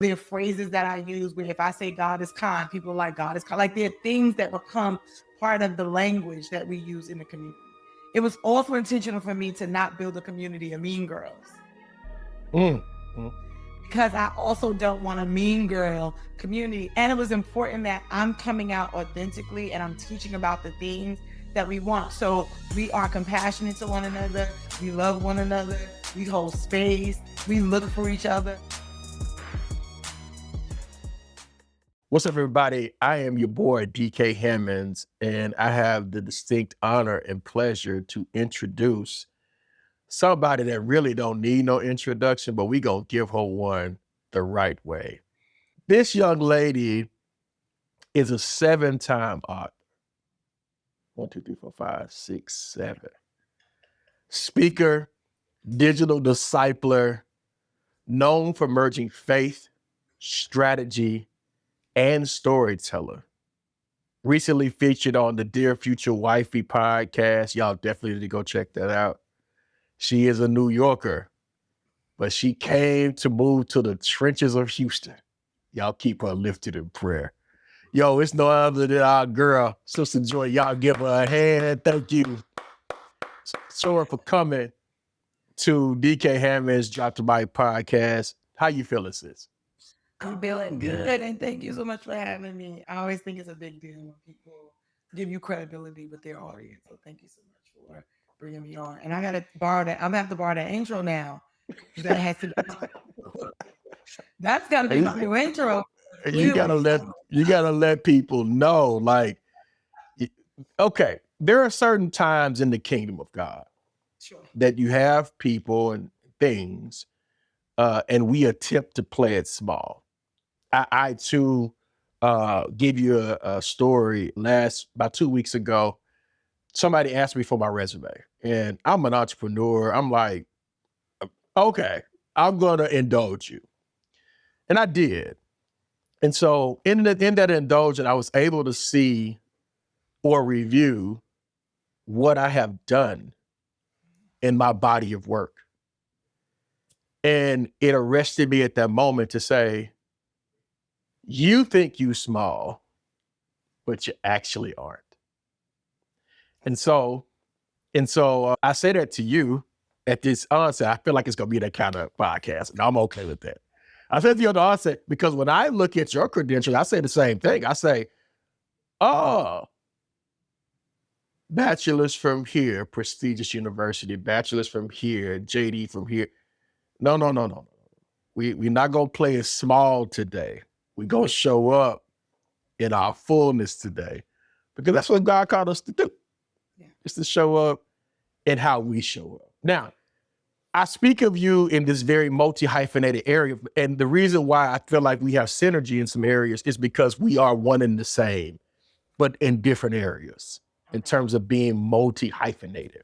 There are phrases that I use where if I say God is kind, people are like, God is kind. Like there are things that become part of the language that we use in the community. It was also intentional for me to not build a community of mean girls. Mm. Mm. Because I also don't want a mean girl community. And it was important that I'm coming out authentically and I'm teaching about the things that we want. So we are compassionate to one another. We love one another. We hold space. We look for each other. What's up, everybody? I am your boy, DK Hammonds, and I have the distinct honor and pleasure to introduce somebody that really don't need no introduction, but we gonna give her one the right way. This young lady is a 7-time author. 1, 2, 3, 4, 5, 6, 7. Speaker, digital discipler, known for merging faith, strategy, and storyteller. Recently featured on the Dear Future Wifey podcast. Y'all definitely need to go check that out. She is a New Yorker, but she came to move to the trenches of Houston. Y'all keep her lifted in prayer. Yo, it's no other than our girl, Sister Joy. Y'all give her a hand. Thank you, Sora, for coming to DK Hammond's Drop the Mic podcast. How you feeling, sis? I'm feeling good. And thank you so much for having me. I always think it's a big deal when people give you credibility with their audience. So thank you so much for bringing me on. And I got to borrow that. I'm going to have to borrow that intro now. That has to that's got to be my new intro. You gotta let people know, like, okay, there are certain times in the kingdom of God that you have people and things, and we attempt to play it small. I too give you a story about 2 weeks ago. Somebody asked me for my resume, and I'm an entrepreneur. I'm like, okay, I'm gonna indulge you, and I did. And so in that indulgence, I was able to see or review what I have done in my body of work. And it arrested me at that moment to say, you think you small, but you actually aren't. And so I say that to you at this onset. I feel like it's going to be that kind of podcast, and I'm okay with that. I said to you at the onset, because when I look at your credentials, I say the same thing. I say, oh, bachelor's from here, prestigious university, bachelor's from here, JD from here. No. We're not going to play it small today. We're going to show up in our fullness today, because that's what God called us to do. Yeah. Is to show up in how we show up. Now, I speak of you in this very multi-hyphenated area, and the reason why I feel like we have synergy in some areas is because we are one and the same, but in different areas in terms of being multi-hyphenated.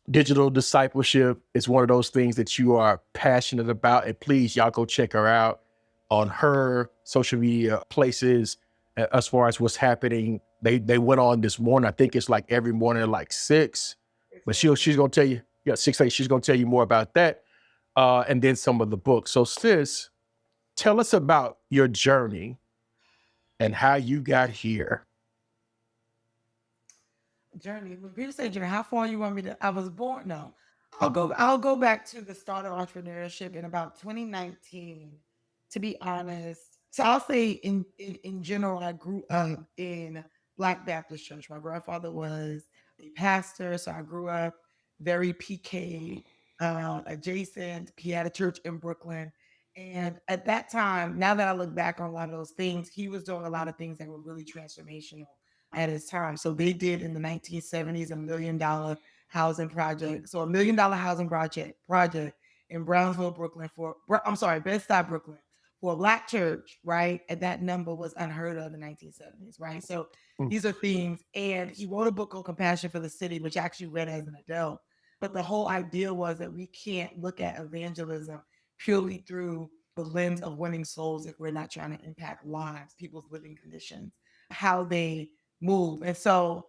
Digital discipleship is one of those things that you are passionate about, and please, y'all go check her out on her social media places as far as what's happening. They went on this morning. I think it's like every morning at like 6, but she's gonna tell you, 6, 8, she's gonna tell you more about that, and then some of the books. So sis, tell us about your journey and how you got here. Journey. When people say journey, how far you want me to? I was born. No, I'll go back to the start of entrepreneurship in about 2019. To be honest, so I'll say in general, I grew up in Black Baptist church. My grandfather was a pastor, so I grew up very PK adjacent. He had a church in Brooklyn. And at that time, now that I look back on a lot of those things, he was doing a lot of things that were really transformational at his time. So they did in the 1970s $1 million housing project. So $1 million housing project in Brownsville, Brooklyn Bed-Stuy, Brooklyn for a Black church, right? And that number was unheard of in the 1970s, right? So these are things. And he wrote a book called Compassion for the City, which I actually read as an adult. But the whole idea was that we can't look at evangelism purely through the lens of winning souls if we're not trying to impact lives, people's living conditions, how they move. And so,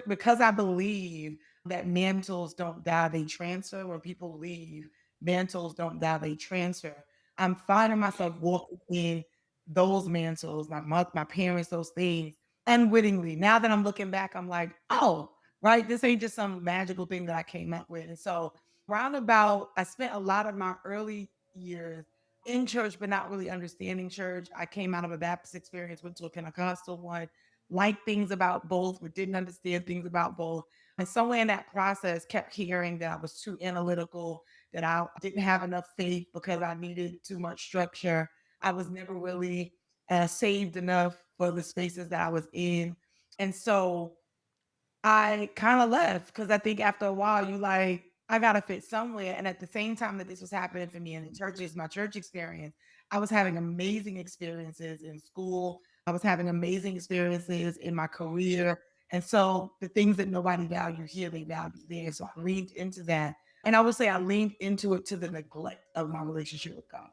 because I believe that mantles don't die, they transfer. When people leave, mantles don't die, they transfer. I'm finding myself walking in those mantles, my parents, those things, unwittingly. Now that I'm looking back, I'm like, oh, right, this ain't just some magical thing that I came up with. And so, roundabout, I spent a lot of my early years in church, but not really understanding church. I came out of a Baptist experience, went to a Pentecostal one, liked things about both, but didn't understand things about both. And somewhere in that process, kept hearing that I was too analytical, that I didn't have enough faith because I needed too much structure. I was never really saved enough for the spaces that I was in. And so I kind of left because I think after a while, you like, I got to fit somewhere. And at the same time that this was happening for me in the churches, my church experience, I was having amazing experiences in school. I was having amazing experiences in my career. And so the things that nobody valued here, they valued there. So I leaned into that. And I would say I leaned into it to the neglect of my relationship with God.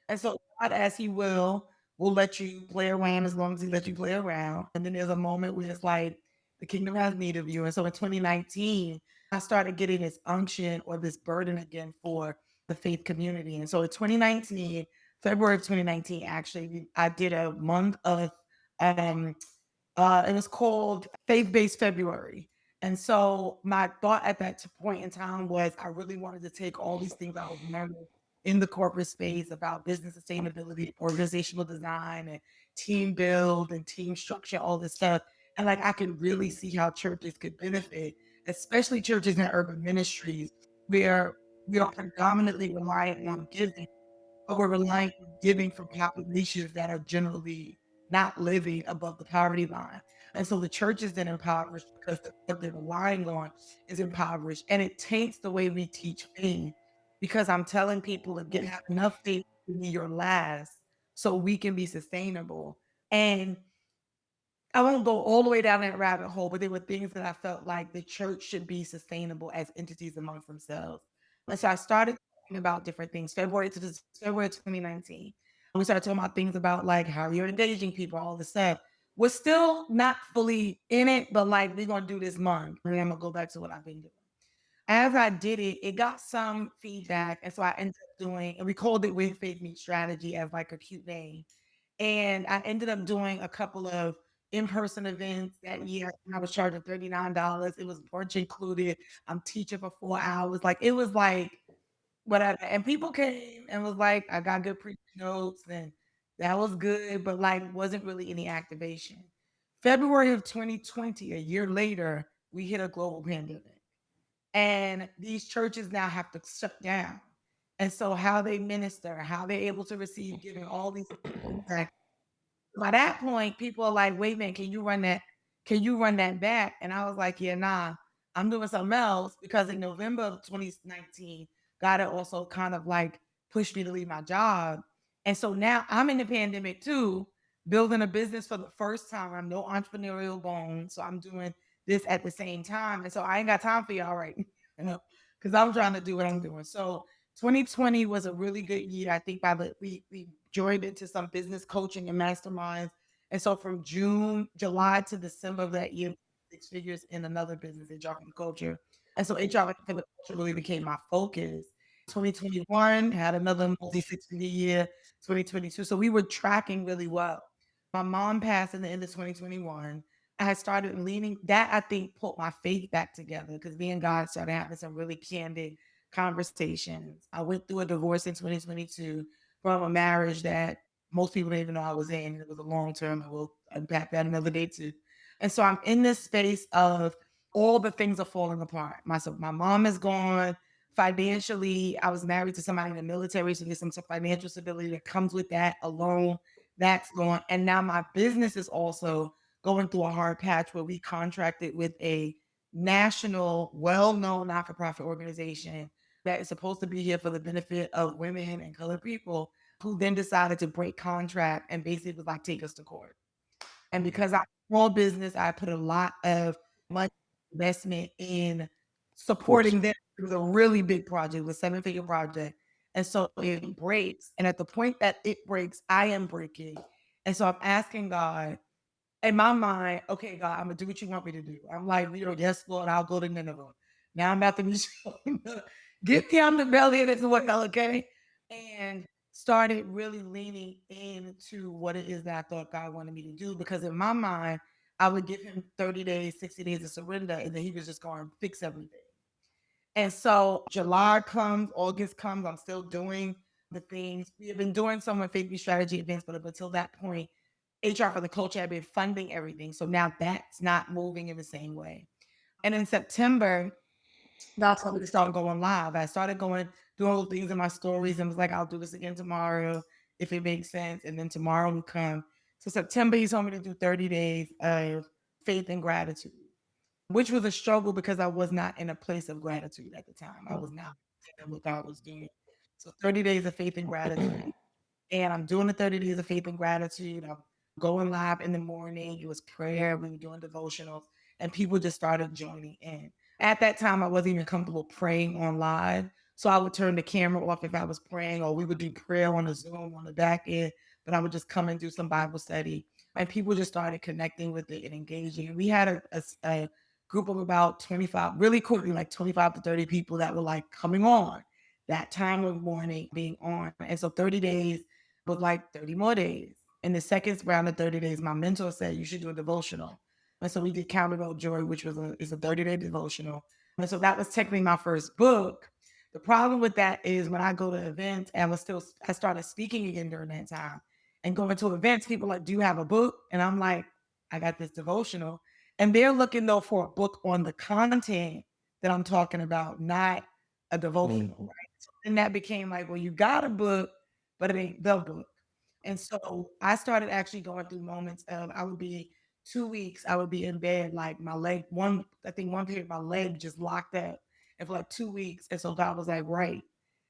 And so God, as He will let you play around as long as He lets you play around. And then there's a moment where it's like the kingdom has need of you. And so in 2019, I started getting this unction or this burden again for the faith community. And so in 2019, February of 2019, actually, I did a month of um it was called Faith Based February. And so my thought at that point in time was I really wanted to take all these things I was learning in the corporate space about business sustainability, organizational design, and team build and team structure, all this stuff. And like I could really see how churches could benefit, especially churches in urban ministries where we are predominantly reliant on giving, but we're relying on giving from populations that are generally not living above the poverty line. And so the church is then impoverished because what they're relying on is impoverished. And it taints the way we teach faith because I'm telling people to get have enough faith to be your last so we can be sustainable. And I won't go all the way down that rabbit hole, but there were things that I felt like the church should be sustainable as entities amongst themselves. And so I started talking about different things. February 2019. We started talking about things about like how you're engaging people, all this stuff. We're still not fully in it, but like we're gonna do this month. And I'm gonna go back to what I've been doing. As I did it, it got some feedback. And so I ended up doing, and we called it With Faith Meet Strategy as like a cute name. And I ended up doing a couple of in-person events that year. I was charging $39. It was brunch included. I'm teaching for 4 hours. Like it was like whatever. And people came and was like, I got good preaching notes and that was good, but like wasn't really any activation. February of 2020, a year later, we hit a global pandemic. And these churches now have to shut down. And so how they minister, how they're able to receive giving, all these things. By that point, people are like, "Wait a minute, can you run that? Can you run that back?" And I was like, "Yeah, nah, I'm doing something else." Because in November of 2019, God had also kind of like pushed me to leave my job. And so now I'm in the pandemic too, building a business for the first time. I'm no entrepreneurial bone. So I'm doing this at the same time. And so I ain't got time for y'all right now, because I'm trying to do what I'm doing. So 2020 was a really good year. I think by the we joined into some business coaching and masterminds. And so from July to December of that year, 6 figures in another business, HR for the culture. And so HR for the culture really became my focus. 2021 had another multi 6 figure year, 2022. So we were tracking really well. My mom passed in the end of 2021. I had started leaning that I think put my faith back together because me and God started having some really candid conversations. I went through a divorce in 2022 from a marriage that most people didn't even know I was in. It was a long term, and we'll unpack that another day too. And so I'm in this space of all the things are falling apart. My mom is gone. Financially, I was married to somebody in the military, so there's some financial stability that comes with that alone. That's gone. And now my business is also going through a hard patch where we contracted with a national, well-known not-for-profit organization that is supposed to be here for the benefit of women and colored people, who then decided to break contract and basically was like, take us to court. And because I'm small business, I put a lot of money investment in Of course. supporting them. It was a really big project, it was a seven-figure project. And so it breaks. And at the point that it breaks, I am breaking. And so I'm asking God, in my mind, okay, God, I'm gonna do what you want me to do. I'm like, yes, Lord, I'll go to Nineveh. Now I'm about to be showing up. Get me on the belly of this well, okay? And started really leaning into what it is that I thought God wanted me to do. Because in my mind, I would give him 30 days, 60 days of surrender, and then he was just going to fix everything. And so July comes, August comes, I'm still doing the things. We have been doing some with Faith Strategy events, but up until that point, HR for the Culture had been funding everything. So now that's not moving in the same way. And in September, God told me to start going live. I started doing little things in my stories and was like, I'll do this again tomorrow if it makes sense. And then tomorrow will come. So September, he told me to do 30 days of faith and gratitude, which was a struggle because I was not in a place of gratitude at the time. I was not understanding what God was doing. So 30 days of faith and gratitude. And I'm doing the 30 days of faith and gratitude. I'm going live in the morning. It was prayer. We were doing devotionals, and people just started joining in. At that time, I wasn't even comfortable praying on live. So I would turn the camera off if I was praying, or we would do prayer on the Zoom on the back end. But I would just come and do some Bible study. And people just started connecting with it and engaging. And we had a group of about 25, really quickly, like 25 to 30 people that were like coming on that time of morning being on. And so 30 days was like 30 more days. In the second round of 30 days, my mentor said you should do a devotional. And so we did Counted Out Joy, which is a 30-day devotional. And so that was technically my first book. The problem with that is when I go to events, and I started speaking again during that time. And going to events, people are like, do you have a book? And I'm like, I got this devotional. And they're looking though for a book on the content that I'm talking about, not a devotional, Mhm. right? So then that became like, well, you got a book, but it ain't the book. And so I started actually going through moments of I would be 2 weeks, I would be in bed, like my leg, I think one period, my leg just locked up. And for like 2 weeks. And so God was like, right.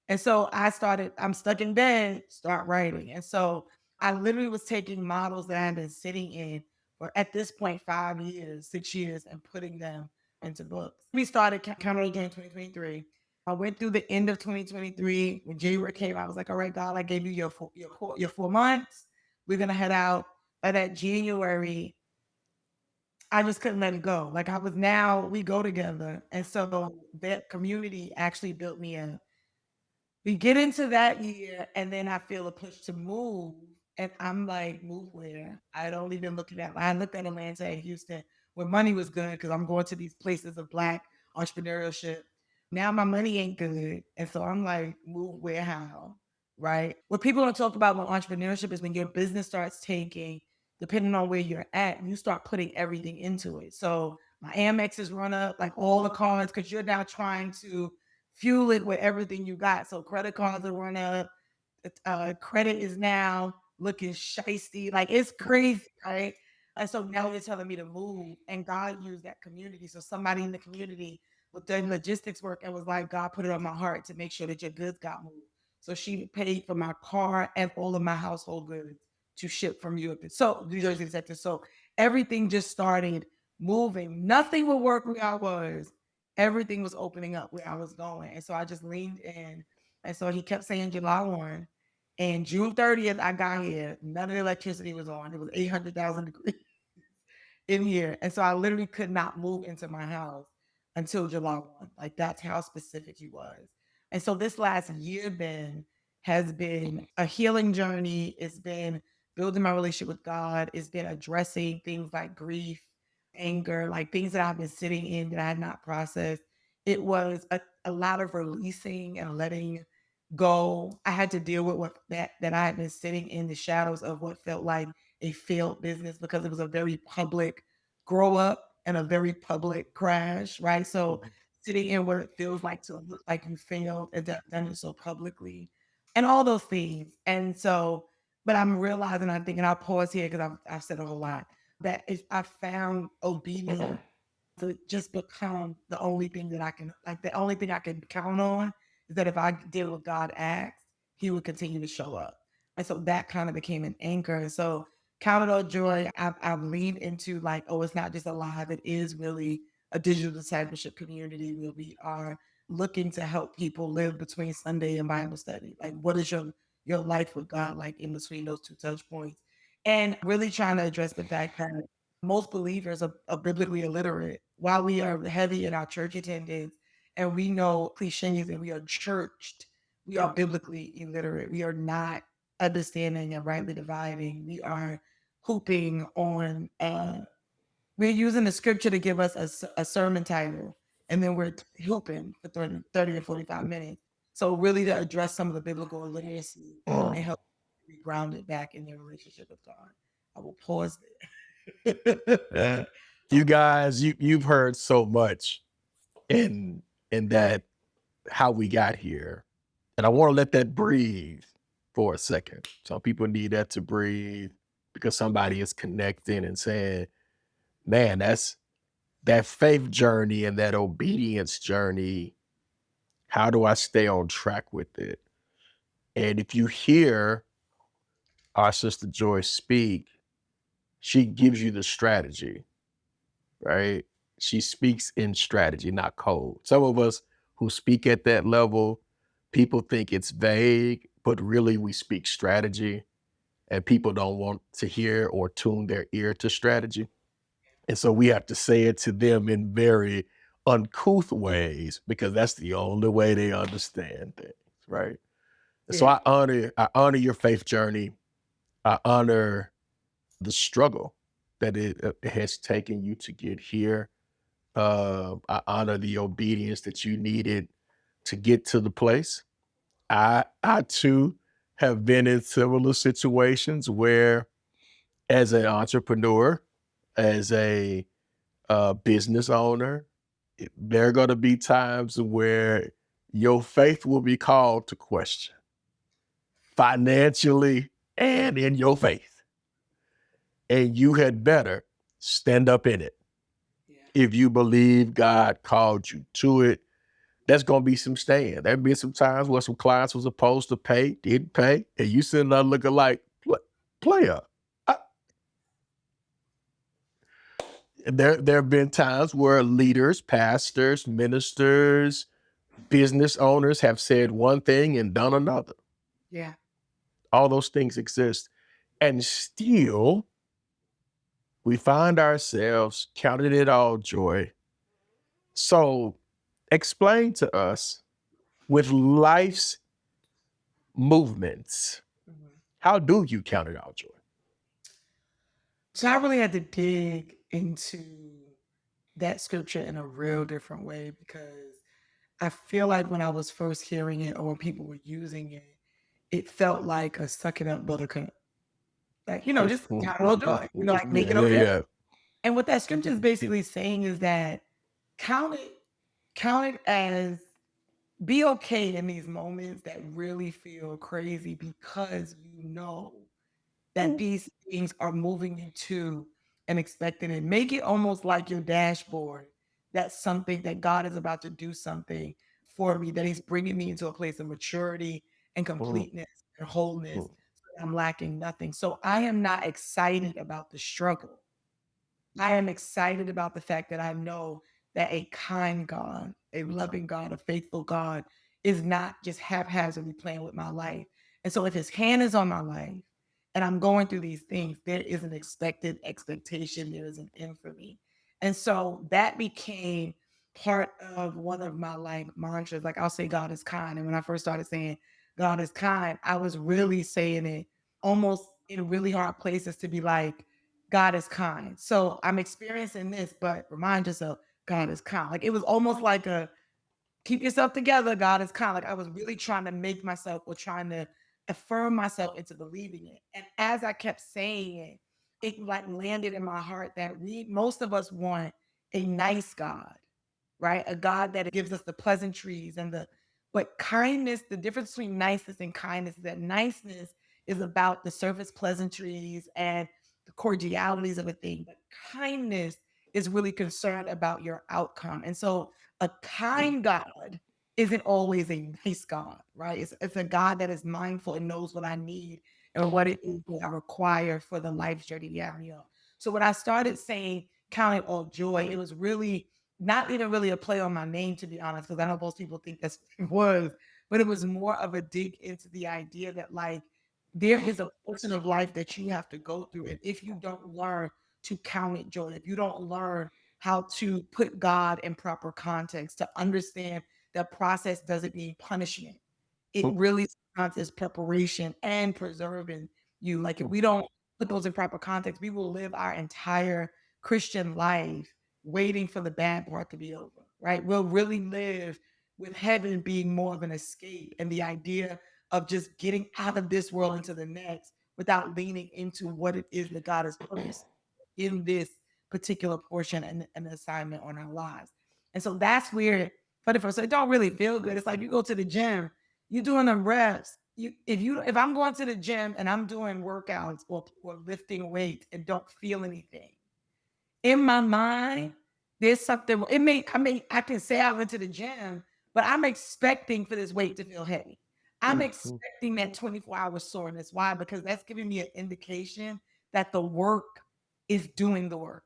And so I'm stuck in bed, start writing. And so I literally was taking models that I had been sitting in for at this point 5 years, 6 years, and putting them into books. We started Counter Again 2023. I went through the end of 2023 when January came. I was like, all right, God, I gave you your 4 months. We're gonna head out. By that January, I just couldn't let it go. Like I was now, we go together. And so that community actually built me a we get into that year, and then I feel a push to move. And I'm like, move where? I don't even look at that. I looked at Atlanta and Houston where money was good because I'm going to these places of Black entrepreneurship. Now my money ain't good. And so I'm like, move where, how? Right. What people don't talk about with entrepreneurship is when your business starts taking, depending on where you're at, you start putting everything into it. So my Amex is run up, like all the cards, because you're now trying to fuel it with everything you got. So credit cards are run up. Credit is now looking shisty. Like it's crazy, right? And so now they're telling me to move, and God used that community. So somebody in the community was doing logistics work and was like, God put it on my heart to make sure that your goods got moved. So she paid for my car and all of my household goods to ship from Europe. So New Jersey, Texas. So everything just started moving. Nothing would work where I was. Everything was opening up where I was going. And so I just leaned in. And so he kept saying July 1. And June 30th, I got here. None of the electricity was on. It was 800,000 degrees in here. And so I literally could not move into my house until July 1. Like that's how specific he was. And so this last year has been a healing journey. It's been building my relationship with God. It's been addressing things like grief, anger, like things that I've been sitting in that I had not processed. It was a lot of releasing and letting go. I had to deal with that I had been sitting in the shadows of what felt like a failed business because it was a very public grow up and a very public crash, right? So sitting in where it feels like to look like you failed and done it so publicly and all those things. And so, but I'm realizing, I'm thinking, I'll pause here because I've said a whole lot, that if I found obedience to just become the only thing that I can, like the only thing I can count on is that if I did what God asked, he would continue to show up. And so that kind of became an anchor. And so Count It All Joy, I've leaned into like, oh, it's not just a live, it is really a digital discipleship community where we are looking to help people live between Sunday and Bible study. Like, what is your life with God like in between those two touch points? And really trying to address the fact that most believers are biblically illiterate. While we are heavy in our church attendance and we know cliches and we are churched, we are biblically illiterate. We are not understanding and rightly dividing. We are hooping on, we're using the scripture to give us a sermon title, and then we're hooping for 30 or 45 minutes. So really to address some of the biblical illiteracy and help be grounded back in their relationship with God. I will pause there. You guys, you've heard so much in that how we got here. And I want to let that breathe for a second. Some people need that to breathe because somebody is connecting and saying, man, that's that faith journey and that obedience journey. How do I stay on track with it? And if you hear our sister Joy speak, she gives you the strategy, right? She speaks in strategy, not code. Some of us who speak at that level, people think it's vague, but really we speak strategy, and people don't want to hear or tune their ear to strategy. And so we have to say it to them in very uncouth ways because that's the only way they understand things, right? And so Yeah. I honor your faith journey. I honor the struggle that it has taken you to get here. I honor the obedience that you needed to get to the place. I too have been in similar situations where, as an entrepreneur, as a business owner, there are going to be times where your faith will be called to question financially and in your faith. And you had better stand up in it. Yeah. If you believe God called you to it, there's going to be some staying. There'll be some times where some clients was supposed to pay, didn't pay, and you sitting there looking like, player. I, there have been times where leaders, pastors, ministers, business owners have said one thing and done another. Yeah. All those things exist. And still, we find ourselves counting it all joy. So, explain to us with life's movements, Mhm. how do you count it all joy? So I really had to dig into that scripture in a real different way because I feel like when I was first hearing it or when people were using it, it felt like a suck it up buttercup. Like, just count it all joy, like make Yeah, it yeah, okay. yeah. And what that scripture is basically saying is that count it, count it as be okay in these moments that really feel crazy because you know that these things are moving you to and expecting it. Make it almost like your dashboard. That's something that God is about to do something for me, that He's bringing me into a place of maturity and Mhm, completeness and wholeness. mhm, So that I'm lacking nothing. So I am not excited about the struggle. I am excited about the fact that I know that a kind God, a loving God, a faithful God is not just haphazardly playing with my life. And so if his hand is on my life and I'm going through these things, there is an expected expectation, there is an end for me. And so that became part of one of my like mantras. Like I'll say God is kind. And when I first started saying God is kind, I was really saying it almost in really hard places to be like, God is kind. So I'm experiencing this, but remind yourself, God is kind. Like it was almost like a keep yourself together. God is kind. Like I was really trying to make myself or trying to affirm myself into believing it. And as I kept saying it, it like landed in my heart that most of us want a nice God, right? A God that gives us the pleasantries and but kindness, the difference between niceness and kindness is that niceness is about the surface pleasantries and the cordialities of a thing, but kindness is really concerned about your outcome. And so a kind God isn't always a nice God, right? It's a God that is mindful and knows what I need and what it is that I require for the life journey that I'm on. So when I started saying count it all joy, it was really not even really a play on my name, to be honest, because I know most people think that's what it was, but it was more of a dig into the idea that like there is a portion of life that you have to go through. And if you don't learn to count it joy, if you don't learn how to put God in proper context, to understand that process doesn't mean punishment. it really sometimes is preparation and preserving you. Like if we don't put those in proper context, we will live our entire Christian life waiting for the bad part to be over, right? We'll really live with heaven being more of an escape and the idea of just getting out of this world into the next without leaning into what it is that God has purposed in this particular portion and assignment on our lives. And so that's where, for the first, it don't really feel good. It's like you go to the gym, you're doing the reps. If I'm going to the gym and I'm doing workouts or lifting weights and don't feel anything, in my mind, there's something. I can say I went to the gym, but I'm expecting for this weight to feel heavy. I'm expecting that 24-hour soreness. Why? Because that's giving me an indication that the work is doing the work.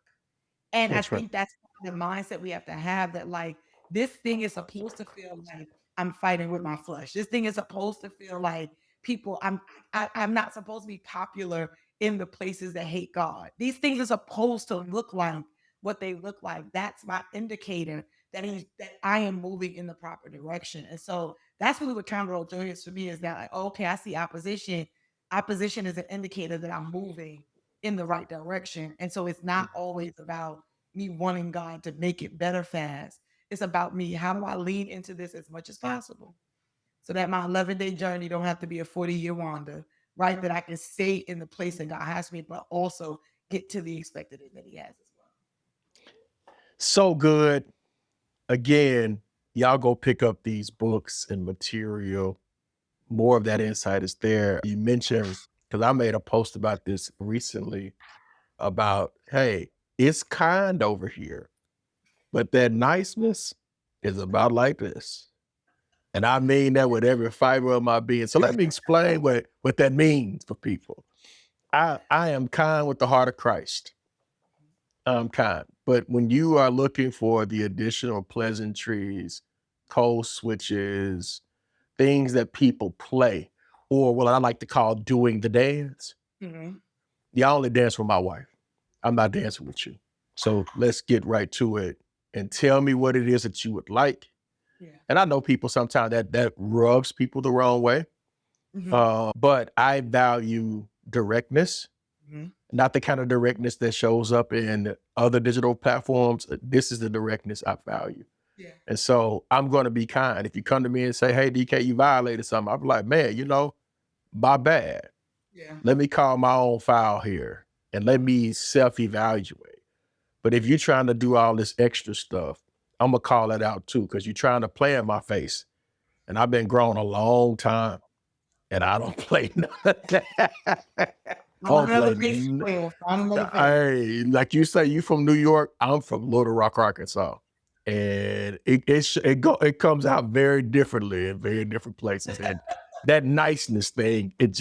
And I That's right. think that's the mindset we have to have, that like this thing is supposed to feel like I'm fighting with my flesh. This thing is supposed to feel like people I'm not supposed to be popular in the places that hate God. These things are supposed to look like what they look like. That's my indicator that I am moving in the proper direction. And so that's really what counter joy is for me, is that like, okay, I see opposition. Opposition is an indicator that I'm moving in the right direction. And so it's not always about me wanting God to make it better fast. It's about me. How do I lean into this as much as possible so that my 11-day journey don't have to be a 40-year wander, right? That I can stay in the place that God has me, but also get to the expected end that He has as well. So good. Again, y'all go pick up these books and material. More of that insight is there. You mentioned, because I made a post about this recently, about, hey, it's kind over here, but that niceness is about like this. And I mean that with every fiber of my being. So let me explain what that means for people. I am kind with the heart of Christ. I'm kind. But when you are looking for the additional pleasantries, code switches, things that people play, or what I like to call doing the dance, Mhm. you only dance with my wife. I'm not dancing with you. So let's get right to it and tell me what it is that you would like. Yeah. And I know people sometimes that rubs people the wrong way, Mhm. but I value directness, Mhm. not the kind of directness that shows up in other digital platforms. This is the directness I value. Yeah. And so I'm going to be kind. If you come to me and say, hey, DK, you violated something, I'll be like, man, my bad. Yeah. Let me call my own foul here and let me self-evaluate. But if you're trying to do all this extra stuff, I'm going to call it out too, because you're trying to play in my face. And I've been grown a long time and I don't play none of that. I Find don't another play. face to play with. Find another face. Hey, like you say, you from New York. I'm from Little Rock, Arkansas, and it comes out very differently in very different places. And that niceness thing, it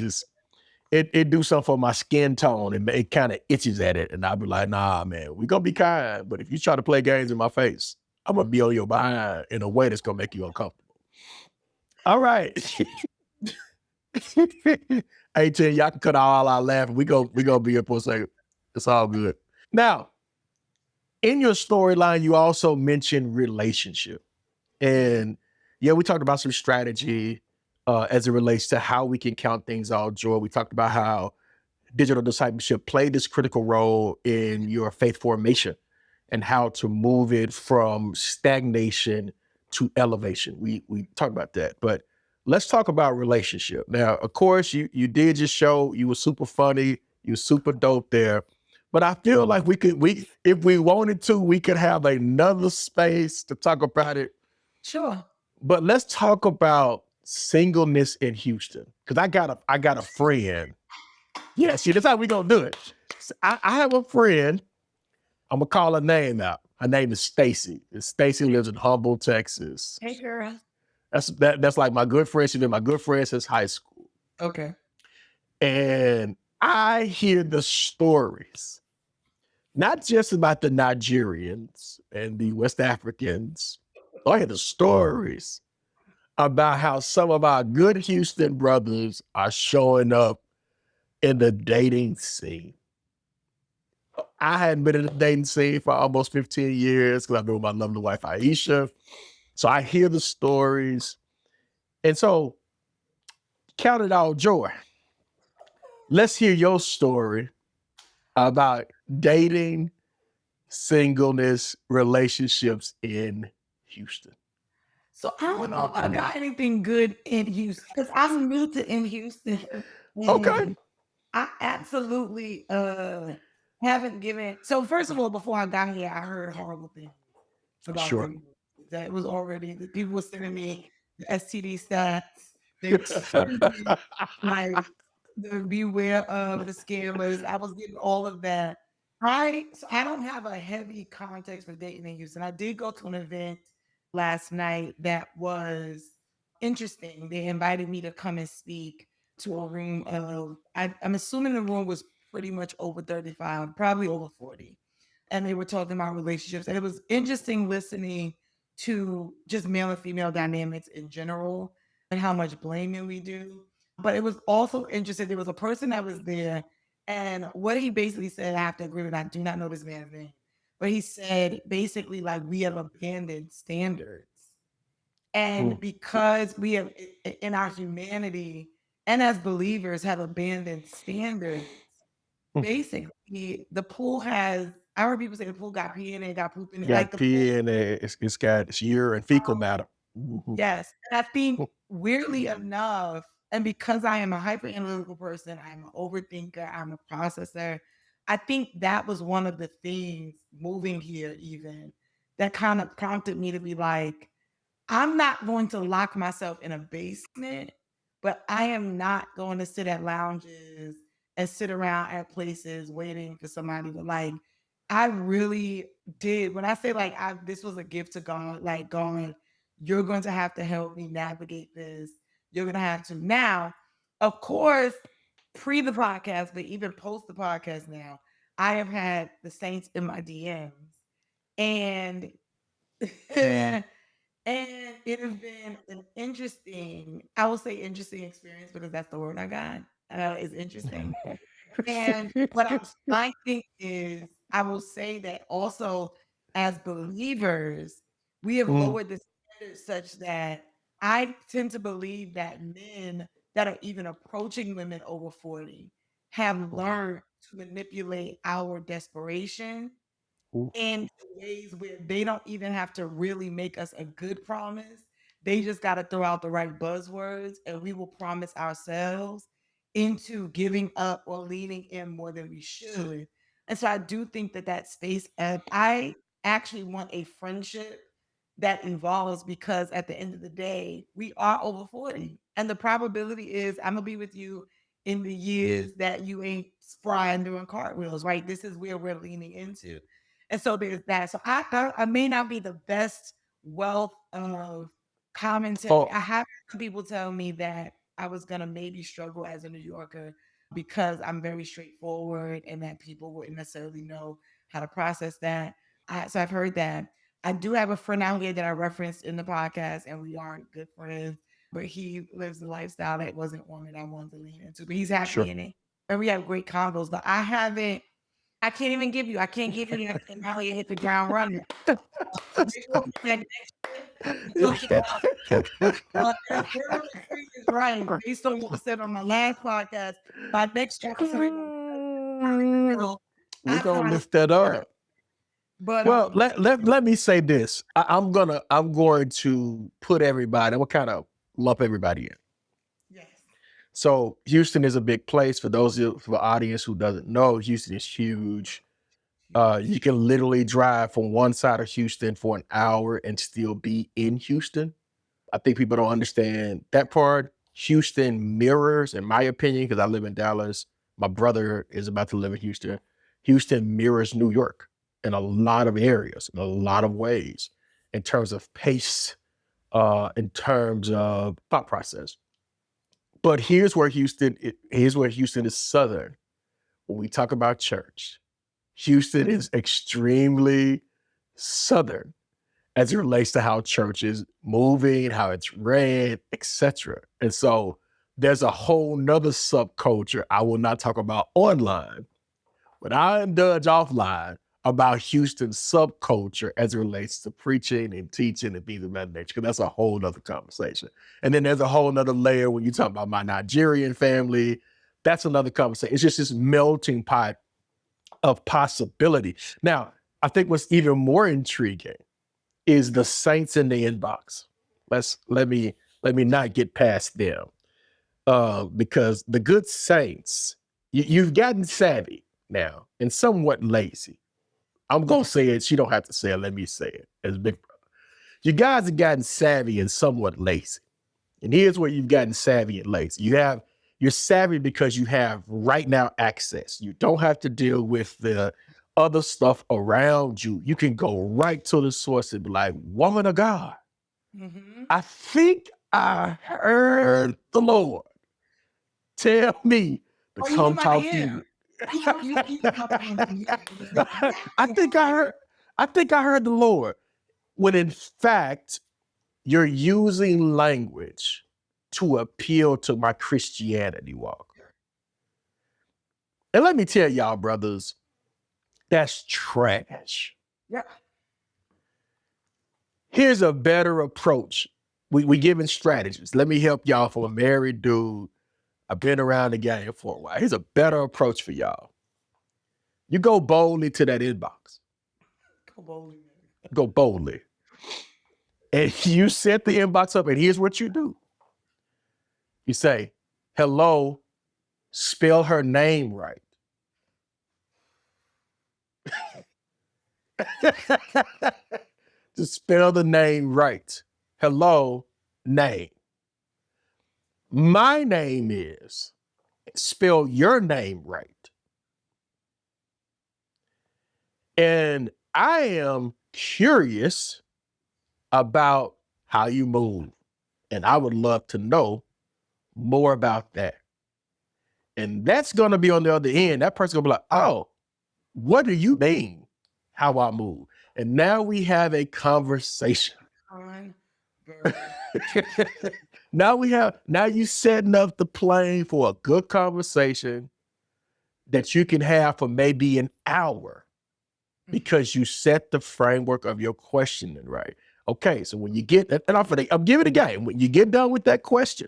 do something for my skin tone, and it kind of itches at it. And I'll be like, nah, man, we gonna be kind. But if you try to play games in my face, I'm gonna be on your behind in a way that's gonna make you uncomfortable. All right. Hey, Chen, y'all can cut all our laughing. We gonna be here for a second. It's all good. Now, in your storyline, you also mentioned relationship. And yeah, we talked about some strategy as it relates to how we can count things all joy. We talked about how digital discipleship played this critical role in your faith formation and how to move it from stagnation to elevation. We talked about that, but let's talk about relationship. Now, of course, you did your show. You were super funny. You were super dope there. But I feel like we if we wanted to, we could have another space to talk about it. Sure. But let's talk about singleness in Houston, because I got a friend. Yeah, see, that's how we gonna do it. I have a friend. I'm gonna call her name out. Her name is Stacy. And Stacy lives in Humble, Texas. Hey, girl. That's like my good friend. She's been my good friend since high school. Okay. And I hear the stories, not just about the Nigerians and the West Africans. I hear the stories about how some of our good Houston brothers are showing up in the dating scene. I hadn't been in the dating scene for almost 15 years because I've been with my lovely wife, Aisha. So I hear the stories. And so count it all joy. Let's hear your story about dating, singleness, relationships in Houston. So I don't know if I got anything good in Houston because I'm new to in Houston. Okay. And I absolutely haven't given. So first of all, before I got here, I heard horrible things about Sure. things that was already the people were sending me the STD stats. They were sending me like the beware of the scammers. I was getting all of that. I don't have a heavy context for dating in Houston. I did go to an event last night that was interesting. They invited me to come and speak to a room of I'm assuming the room was pretty much over 35, probably over 40. And they were talking about relationships. And it was interesting listening to just male and female dynamics in general and how much blaming we do. But it was also interesting. There was a person that was there, and what he basically said, I have to agree with, I do not know this man's name, but he said basically like we have abandoned standards. And Mm, because we have in our humanity and as believers have abandoned standards, mm. basically the pool has I heard people say the pool got pee in it, got poop in it. Like Got the pool. pee in it. It's got it's urine and fecal matter. Mhm. Yes. And I think weirdly enough, and because I am a hyper analytical person, I'm an overthinker, I'm a processor, I think that was one of the things moving here, even that kind of prompted me to be like, I'm not going to lock myself in a basement, but I am not going to sit at lounges and sit around at places waiting for somebody to like. I really did when I say like I this was a gift to God, like God, you're going to have to help me navigate this. You're gonna have to now, of course, pre the podcast, but even post the podcast now, I have had the saints in my DMs and and it has been an interesting, I will say interesting experience because that's the word I got. Is interesting. And what I think is, I will say that also as believers, we have Mm, lowered the standards such that I tend to believe that men that are even approaching women over 40 have mm, learned to manipulate our desperation ooh, in ways where they don't even have to really make us a good promise. They just got to throw out the right buzzwords and we will promise ourselves into giving up or leaning in more than we should. And so I do think that that space, I actually want a friendship that involves because at the end of the day, we are over 40. And the probability is I'm going to be with you in the years that you ain't spry and doing cartwheels, right? This is where we're leaning into. And so there's that. So I may not be the best wealth of commentary. oh, I have some people tell me that I was gonna maybe struggle as a New Yorker because I'm very straightforward and that people wouldn't necessarily know how to process that. So I've heard that. I do have a friend out here that I referenced in the podcast, and we aren't good friends, but he lives a lifestyle that wasn't one that I wanted to lean into. But he's happy sure. in it. And we have great convos. But I can't give you that and how you hit the ground running. Maybe we'll get that next year. We'll talk about internal experience, right? Based on what was said on my last podcast, by next episode, We're I gonna try to lift that work. up. But Well, let me say this. I'm going to put everybody, I'm gonna kind of lump everybody in. yes, So Houston is a big place. For those of the audience who doesn't know, Houston is huge. You can literally drive from one side of Houston for an hour and still be in Houston. I think people don't understand that part. Houston mirrors, in my opinion, because I live in Dallas. My brother is about to live in Houston. Houston mirrors New York in a lot of areas, in a lot of ways, in terms of pace, in terms of thought process. But here's where Houston is southern. When we talk about church, Houston is extremely southern as it relates to how church is moving, how it's ran, etc. And so there's a whole nother subculture I will not talk about online, but I indulge offline about Houston's subculture as it relates to preaching and teaching and things of that nature, because that's a whole nother conversation. And then there's a whole nother layer when you talk about my Nigerian family. That's another conversation. It's just this melting pot of possibility. Now, I think what's even more intriguing is the saints in the inbox. Let me not get past them, because the good saints, you've gotten savvy now and somewhat lazy. I'm gonna say it. She don't have to say it. Let me say it as big brother. You guys have gotten savvy and somewhat lazy. And here's where you've gotten savvy and lazy. You're savvy because you have right now access. You don't have to deal with the other stuff around you. You can go right to the source and be like, woman of God, I think I heard the Lord tell me to come talk to you. I think I heard the Lord. When in fact, you're using language to appeal to my Christianity walk. And let me tell y'all, brothers, that's trash. Yeah. Here's a better approach. We giving strategies. Let me help y'all from a married dude. I've been around the game for a while. Here's a better approach for y'all. You go boldly to that inbox. Go boldly. Go boldly. And you set the inbox up, and here's what you do. You say, hello, spell her name right. Just spell the name right. Hello, name. My name is, spell your name right. And I am curious about how you move. And I would love to know more about that. And that's going to be on the other end. That person's going to be like, oh, what do you mean how I move? And now we have a conversation. Now you setting up the plane for a good conversation that you can have for maybe an hour because you set the framework of your questioning right. Okay, so when you get, and I'm giving it a game. When you get done with that question,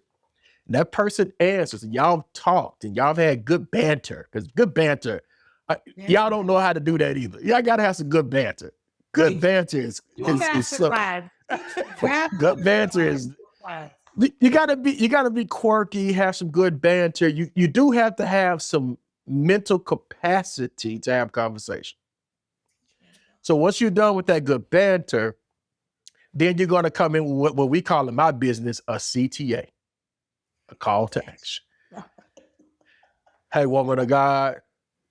and that person answers, and y'all talked, and y'all have had good banter, because good banter, y'all don't know how to do that either. Y'all got to have some good banter. Good banter is good banter is. You gotta be quirky, have some good banter. You do have to have some mental capacity to have conversation. So once you're done with that good banter, then you're gonna come in with what we call in my business a CTA, a call to action. Hey, woman of God,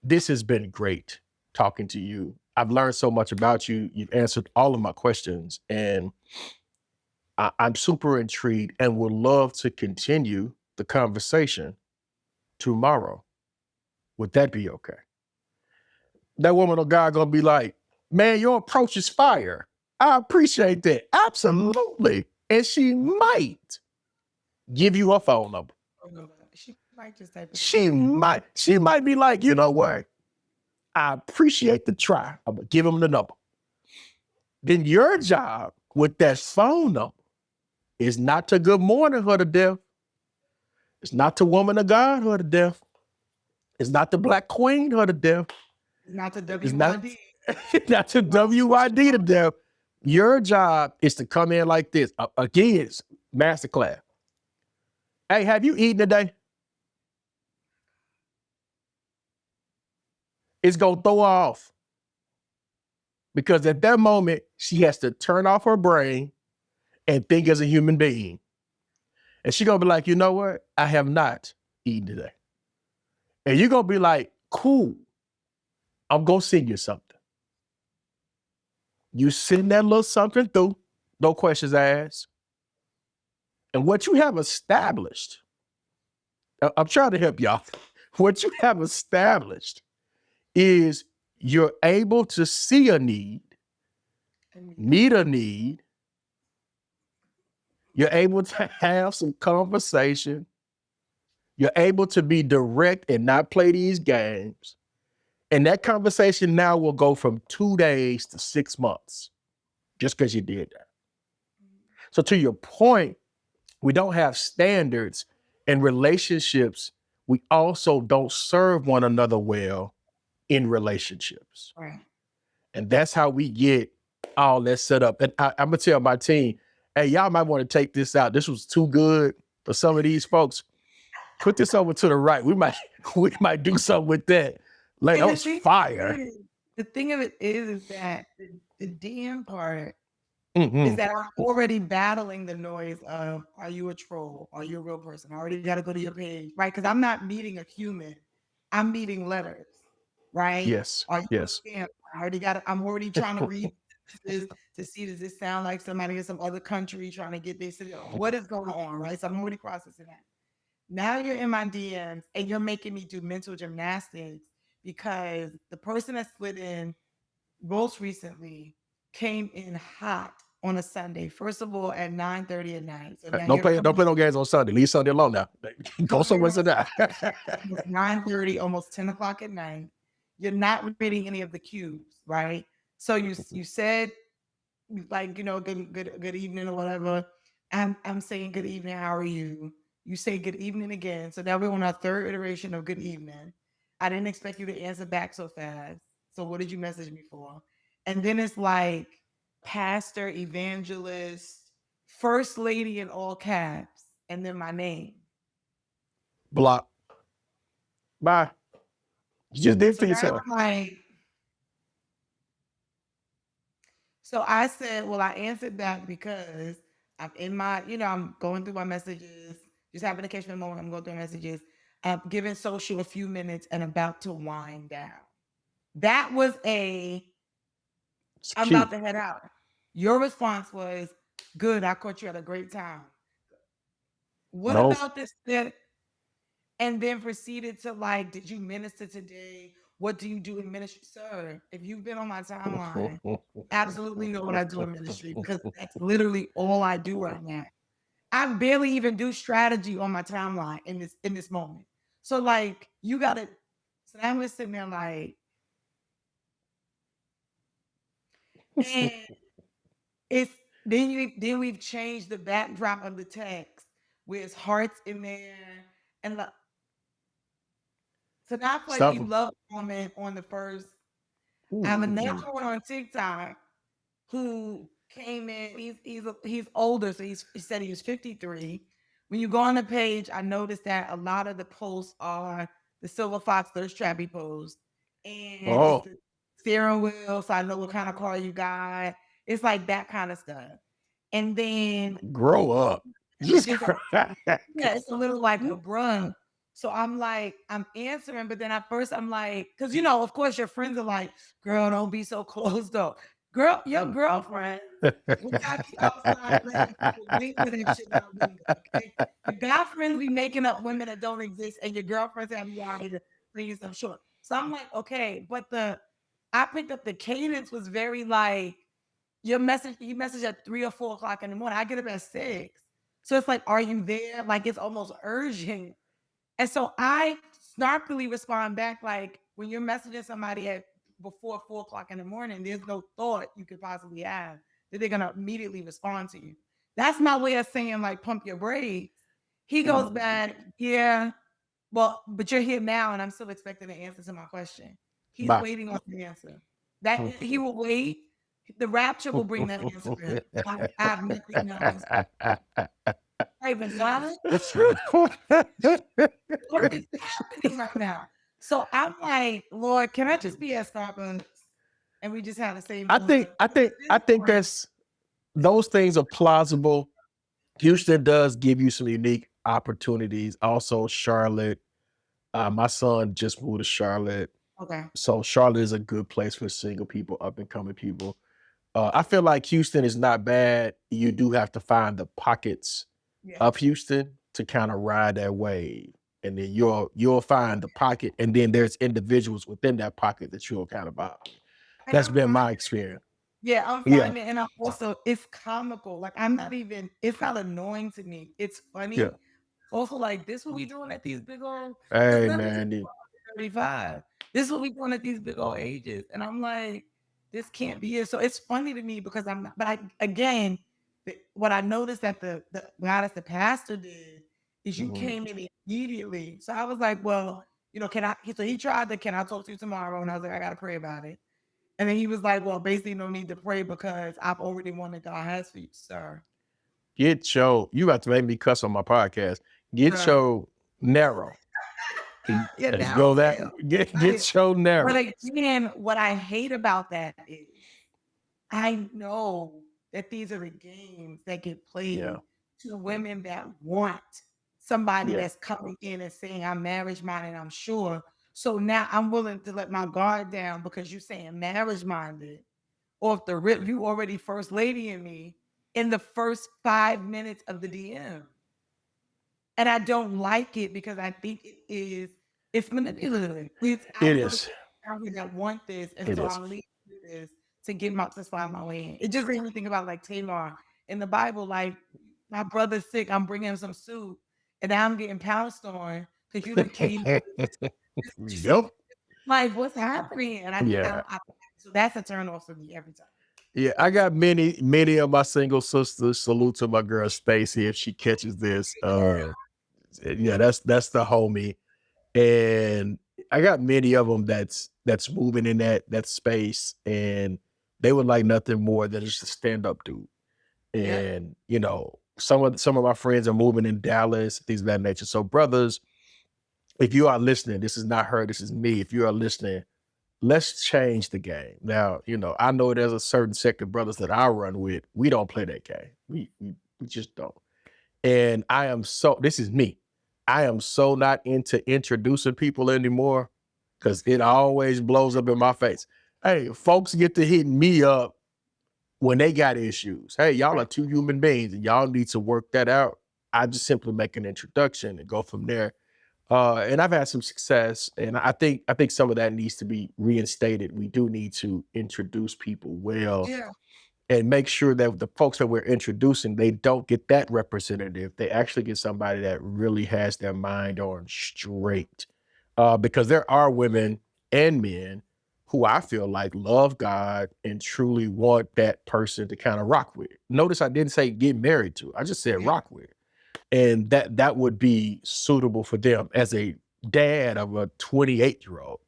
this has been great talking to you. I've learned so much about you. You've answered all of my questions, and I'm super intrigued and would love to continue the conversation tomorrow. Would that be okay? That woman of God gonna be like, man, your approach is fire. I appreciate that. Absolutely. And she might give you her phone number. She might just type it. She might be like, you know what? I appreciate the try. I'm gonna give him the number. Then your job with that phone number is not to good morning her to death. It's not to woman of God her to death. It's not the black queen her to death. Not to WYD. Not to WYD to death. Your job is to come in like this. Again, it's masterclass. Hey, have you eaten today? It's gonna throw her off. Because at that moment, she has to turn off her brain and think as a human being. And she's gonna be like, you know what? I have not eaten today. And you're gonna be like, cool. I'm gonna send you something. You send that little something through, no questions asked. And what you have established, I'm trying to help y'all. What you have established is you're able to see a need, meet a need. You're able to have some conversation. You're able to be direct and not play these games. And that conversation now will go from 2 days to 6 months just because you did that. So to your point, we don't have standards in relationships. We also don't serve one another well in relationships. Right. And that's how we get all that set up. And I'm gonna tell my team, hey, y'all might want to take this out. This was too good for some of these folks. Put this over to the right. We might do something with that. Like, that And was fire. the thing of it is that the DM part is Mhm. that I'm already battling the noise of, are you a troll? Are you a real person? I already got to go to your page, right? Because I'm not meeting a human. I'm meeting letters, right? Yes. Are you Yes. a scam? I'm already trying to read this to see, does this sound like somebody in some other country trying to get this? What is going on, right? So I'm already processing that. Now you're in my DMs and you're making me do mental gymnastics because the person that slid in most recently came in hot on a Sunday. First of all, at 9:30 at night. So now Don't you're play coming no games on Sunday. Leave Sunday alone now. Go somewhere to that. almost 9:30, almost 10 o'clock at night. You're not reading any of the cues, right? So you said, like, good evening or whatever. I'm saying good evening, how are you? You say good evening again. So now we're on our third iteration of good evening. I didn't expect you to answer back so fast. So what did you message me for? And then it's like pastor, evangelist, first lady in all caps, and then my name. Block. Bye. You just did it So to now yourself. I'm like, so I said, well, I answered back because I'm in my, I'm going through my messages, just having an occasional moment. I'm going through my messages. I'm giving social a few minutes and about to wind down. That was It's I'm cute. about to head out. Your response was, good. I caught you at a great time. What Nope. about this? That and then proceeded to like, did you minister today? What do you do in ministry? Sir, if you've been on my timeline, absolutely know what I do in ministry because that's literally all I do right now. I barely even do strategy on my timeline in this moment. So like you gotta so now we're sitting there like, and it's then we've changed the backdrop of the text where it's hearts in there and like, so now I feel like Stop. you love comment on the first. I have another Ooh. one on TikTok who came in. He's older, so he said he was 53. When you go on the page, I noticed that a lot of the posts are the Silver Fox Thirst Trappy post, and it's Oh, the steering wheel, so I know what kind of car you got. It's like that kind of stuff. And then grow up. Just messages yeah, it's a little like a bruh. So I'm like, I'm answering, but then at first I'm like, because of course your friends are like, girl, don't be so closed up. Girl, your girlfriend, we got you outside letting people wink with that shit out window. Okay. Your guy friends be making up women that don't exist, and your girlfriends have you out here please I'm sure. So I'm like, okay, but I picked up the cadence was very like you message at 3 or 4 o'clock in the morning. I get up at 6. So it's like, are you there? Like it's almost urgent. And so I snarkily respond back like when you're messaging somebody at before 4 o'clock in the morning, there's no thought you could possibly have that they're gonna immediately respond to you. That's my way of saying like pump your brakes. He goes back, yeah, well, but you're here now and I'm still expecting an answer to my question. He's bye. waiting on the answer. That he will wait. The rapture will bring that answer in. I have nothing else. Raven, God, what is happening right now? So I'm like, Lord, can I just be at Starbucks and we just have the same I phone? think I think I think that's those things are plausible. Houston does give you some unique opportunities. Also, Charlotte. My son just moved to Charlotte, Okay. so Charlotte is a good place for single people, up and coming people. I feel like Houston is not bad. You do have to find the pockets Yeah. of Houston to kind of ride that wave, and then you'll find the pocket, and then there's individuals within that pocket that you'll kind of buy. And That's I'm been fine. my experience. Yeah, I'm Yeah, finding, and I'm also, it's comical. Like, I'm not even, it's not annoying to me. It's yeah. funny. Also, like, this what we doing at these big old, because Hey none of these man, people are 35. This is what we doing at these big old ages. And I'm like, this can't be it. So it's funny to me because I'm not, but I again, what I noticed that the God as the pastor did is you Mhm. came in immediately. So I was like, well, can I? So he tried to, can I talk to you tomorrow? And I was like, I gotta pray about it. And then he was like, well, basically, no need to pray because I've already won that God has for you, sir. You about to make me cuss on my podcast. Get Sir. your narrow. Yeah, Let's narrow go that. tail. Right. Get your But narrow. again, what I hate about that is I know that these are the games that get Yeah. played to women that want somebody Yeah. that's coming in and saying, I'm marriage minded, I'm sure. So now I'm willing to let my guard down because you're saying marriage minded. Or if the rip you already first lady in me in the first 5 minutes of the DM. And I don't like it because I think it's manipulative. It I'm looking is. for people that want this, and It so is. I'm leading with this to slide my way in. It just made me think about like Tamar in the Bible, like my brother's sick, I'm bringing him some soup, and now I'm getting pounced on because you didn't came. You Yep. see, like what's happening? And I think Yeah. so that's a turn off for me every time. Yeah. I got many of my single sisters. Salute to my girl Stacy if she catches this. Yeah, that's the homie. And I got many of them that's moving in that space, and they would like nothing more than just a stand-up dude. Yeah, And some of my friends are moving in Dallas, things of that nature. So brothers, if you are listening, this is not her, this is me. If you are listening, let's change the game. Now, I know there's a certain sect of brothers that I run with. We don't play that game. We just don't. And this is me. I am so not into introducing people anymore because it always blows up in my face. Hey, folks get to hitting me up when they got issues. Hey, y'all are two human beings and y'all need to work that out. I just simply make an introduction and go from there. And I've had some success, and I think some of that needs to be reinstated. We do need to introduce people well yeah, and make sure that the folks that we're introducing, they don't get that representative. They actually get somebody that really has their mind on straight. Because there are women and men who I feel like love God and truly want that person to kind of rock with. Notice I didn't say get married to. I just said yeah. rock with. And that would be suitable for them. As a dad of a 28-year-old,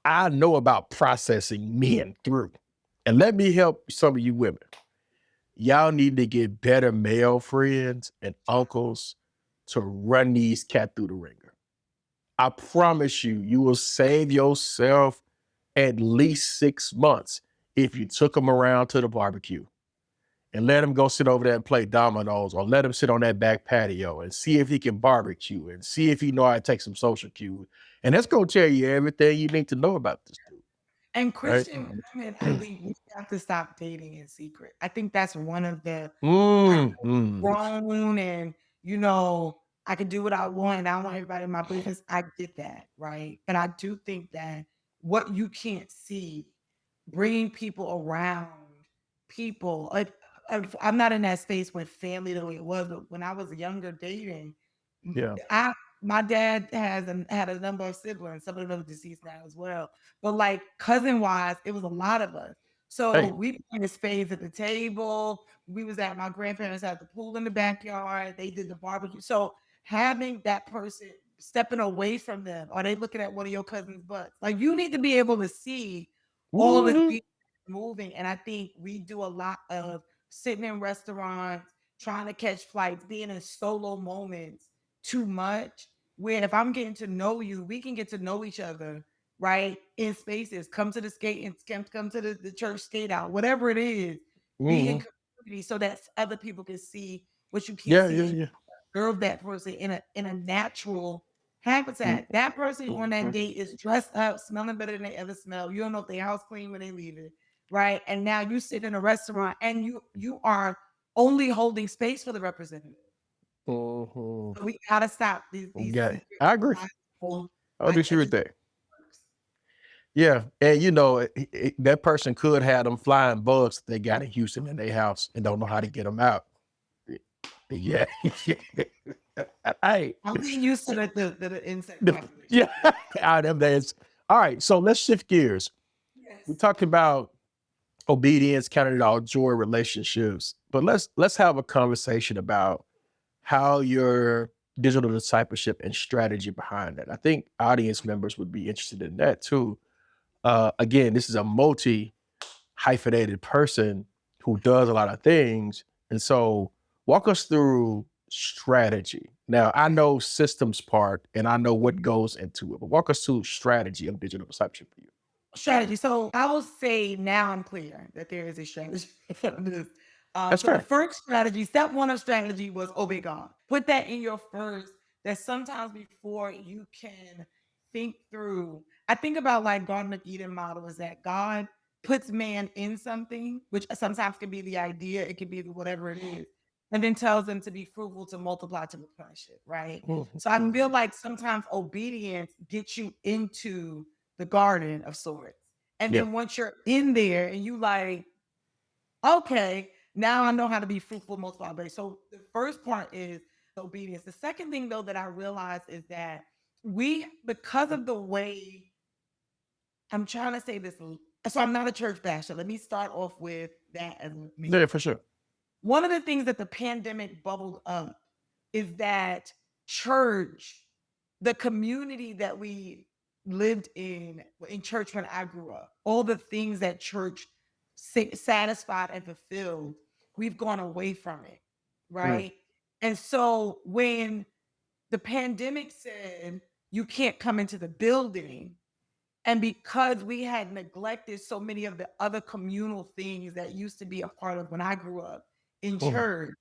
I know about processing men through. And let me help some of you women. Y'all need to get better male friends and uncles to run these cat through the ringer. I promise you, you will save yourself at least 6 months if you took them around to the barbecue and let him go sit over there and play dominoes, or let him sit on that back patio and see if he can barbecue and see if he know how to take some social cues. And that's going to tell you everything you need to know about this dude, And right? Christian women, I think we have to stop dating in secret. I think that's one of the Mm. grown and I can do what I want and I don't want everybody in my business. I get that, right? But I do think that what you can't see, bringing people around people. I'm not in that space with family the way it was, but when I was younger dating, Yeah. I my dad had a number of siblings. Some of them are deceased now as well. But like cousin wise, it was a lot of us. So Hey. we played spades at the table. We was at my grandparents had the pool in the backyard. They did the barbecue. So having that person stepping away from them, or they looking at one of your cousins' butts, like you need to be able to see all the Mhm. people moving. And I think we do a lot of sitting in restaurants, trying to catch flights, being in solo moments too much. Where if I'm getting to know you, we can get to know each other, right? In spaces. Come to the skate and come to the church skate out, whatever it is. Be in Mhm. community so that other people can see what you can't Yeah, see yeah, and yeah. observe that person in a natural habitat. That person on that Mhm. date is dressed up, smelling better than they ever smell. You don't know if their house clean when they leave it, right? And now you sit in a restaurant and you are only holding space for the representative. Mhm. So we gotta stop these Okay. secret I agree. prideful. I'll I disagree with just that. Yeah, and that person could have them flying bugs that they got in Houston in their house and don't know how to get them out. Yeah, hey, I'm getting used to the insect the, population. yeah, them days. All right, so let's shift gears. We Yes. talked about obedience, counting it all joy, relationships, but let's have a conversation about how your digital discipleship and strategy behind that. I think audience members would be interested in that too. Again, this is a multi hyphenated person who does a lot of things. And so walk us through strategy. Now, I know systems part and I know what goes into it, but walk us through strategy of digital discipleship for you. Strategy. So I will say now I'm clear that there is a strategy for this. That's So the fair. first strategy, step one of strategy was obey God. Put that in your first. That sometimes before you can think through, I think about like Garden of Eden model is that God puts man in something, which sometimes can be the idea, it can be whatever it is, and then tells them to be fruitful, to multiply, to replenish it, right? Mhm. So I feel like sometimes obedience gets you into the garden of sorts. And Yeah. then once you're in there and you like, okay, now I know how to be fruitful, multiply, base. So the first part is obedience. The second thing though that I realized is that because of the way I'm trying to say this, so I'm not a church basher. Let me start off with that as me. Yeah, for sure. One of the things that the pandemic bubbled up is that church, the community that we lived in church when I grew up, all the things that church satisfied and fulfilled, we've gone away from it, Mm, right? And so when the pandemic said you can't come into the building, and because we had neglected so many of the other communal things that used to be a part of when I grew up in mm, church,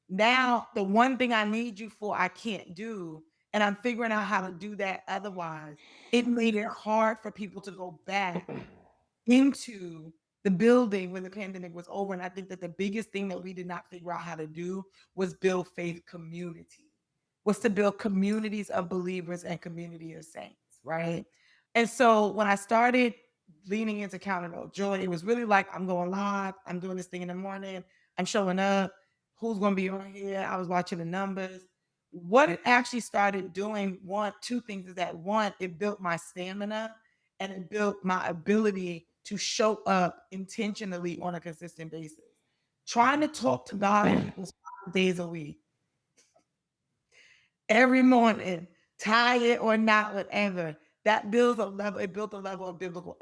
now the one thing I need you for, I can't do. And I'm figuring out how to do that otherwise. It made it hard for people to go back into the building when the pandemic was over. And I think that the biggest thing that we did not figure out how to do was build faith community, was to build communities of believers and community of saints, right? And so when I started leaning into counting joy, it was really like I'm going live, I'm doing this thing in the morning, I'm showing up, who's going to be on here? I was watching the numbers. What it actually started doing, two things is that one, it built my stamina and it built my ability to show up intentionally on a consistent basis. Trying to talk to God for people 5 days a week, every morning, tired or not, whatever. That builds a level, it built a level of biblical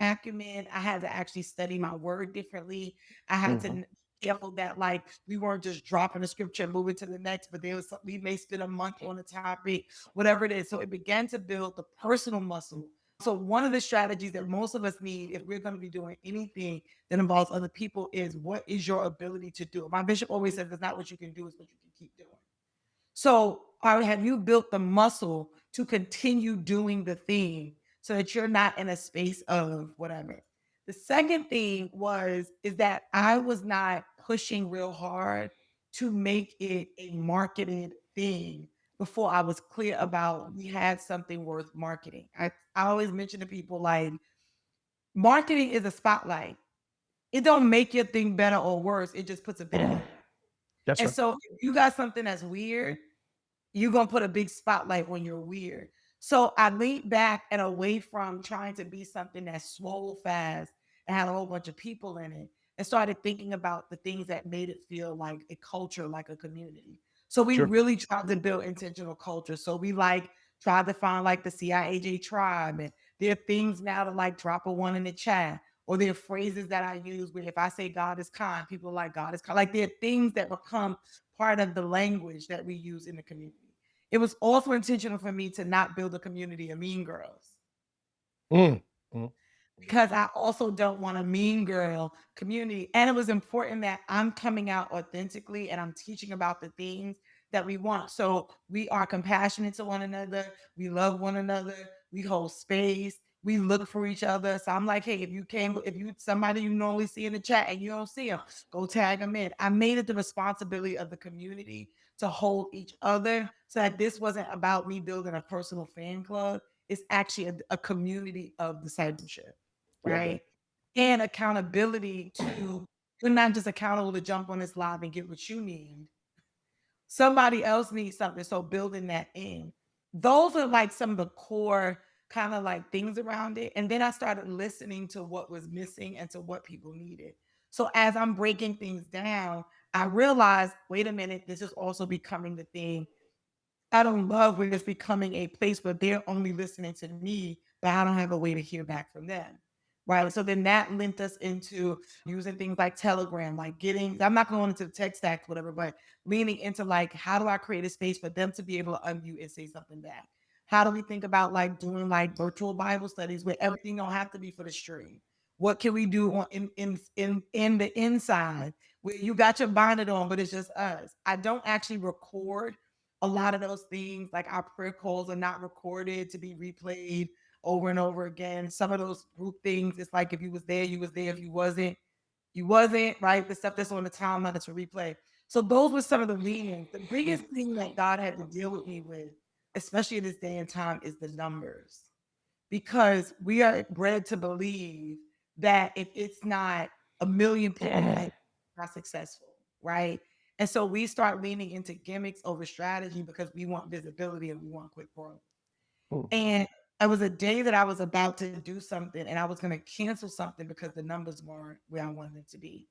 acumen. I had to actually study my word differently. I had to mhm. be careful that like we weren't just dropping the scripture and moving to the next, but there was we may spend a month on a topic, whatever it is. So it began to build the personal muscle. So one of the strategies that most of us need if we're going to be doing anything that involves other people is what is your ability to do it. My bishop always says it's not what you can do, it's what you can keep doing. So, have you built the muscle to continue doing the thing so that you're not in a space of whatever? The second thing is that I was not pushing real hard to make it a marketed thing before I was clear about we had something worth marketing. I always mention to people like marketing is a spotlight. It don't make your thing better or worse. It just puts a video. That's And right. so if you got something that's weird, you're gonna put a big spotlight when you're weird. So I leaned back and away from trying to be something that swole fast and had a whole bunch of people in it and started thinking about the things that made it feel like a culture, like a community. So we Sure. really tried to build intentional culture. So we like tried to find like the CIAJ tribe, and there are things now to like drop a one in the chat, or there are phrases that I use where if I say God is kind, people are like God is kind. Like there are things that become part of the language that we use in the community. It was also intentional for me to not build a community of mean girls Mm, mm, because I also don't want a mean girl community. And it was important that I'm coming out authentically and I'm teaching about the things that we want. So we are compassionate to one another. We love one another. We hold space. We look for each other. So I'm like, hey, if you somebody you normally see in the chat and you don't see them, go tag them in. I made it the responsibility of the community to hold each other so that this wasn't about me building a personal fan club. It's actually a community of discipleship, yeah. right? And accountability to you're not just accountable to jump on this live and get what you need. Somebody else needs something. So building that in. Those are like some of the core kind of like things around it. And then I started listening to what was missing and to what people needed. So as I'm breaking things down, I realized, wait a minute, this is also becoming the thing I don't love when it's becoming a place where they're only listening to me, but I don't have a way to hear back from them. Right. So then that linked us into using things like Telegram, like getting, I'm not going into the tech stack, whatever, but leaning into like, how do I create a space for them to be able to unmute and say something back? How do we think about like doing like virtual Bible studies where everything don't have to be for the stream? What can we do on in the inside where you got your bonnet on, but it's just us? I don't actually record a lot of those things, like our prayer calls are not recorded to be replayed over and over again. Some of those group things, it's like if you was there, you was there. If you wasn't, you wasn't, right? The stuff that's on the timeline is to replay. So those were some of the readings. The biggest thing that God had to deal with me with, especially in this day and time, is the numbers. Because we are bred to believe that if it's not a million people, it's not successful, right? And so we start leaning into gimmicks over strategy because we want visibility and we want quick growth. Mm. And it was a day that I was about to do something and I was going to cancel something because the numbers weren't where I wanted them to be.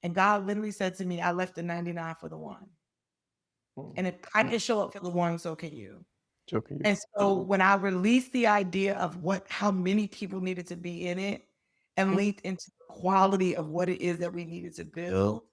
And God literally said to me, I left the 99 for the one. Mm. And if I can show up for the one, so can you. Joking you. And so when I released the idea of how many people needed to be in it and linked into the quality of what it is that we needed to build,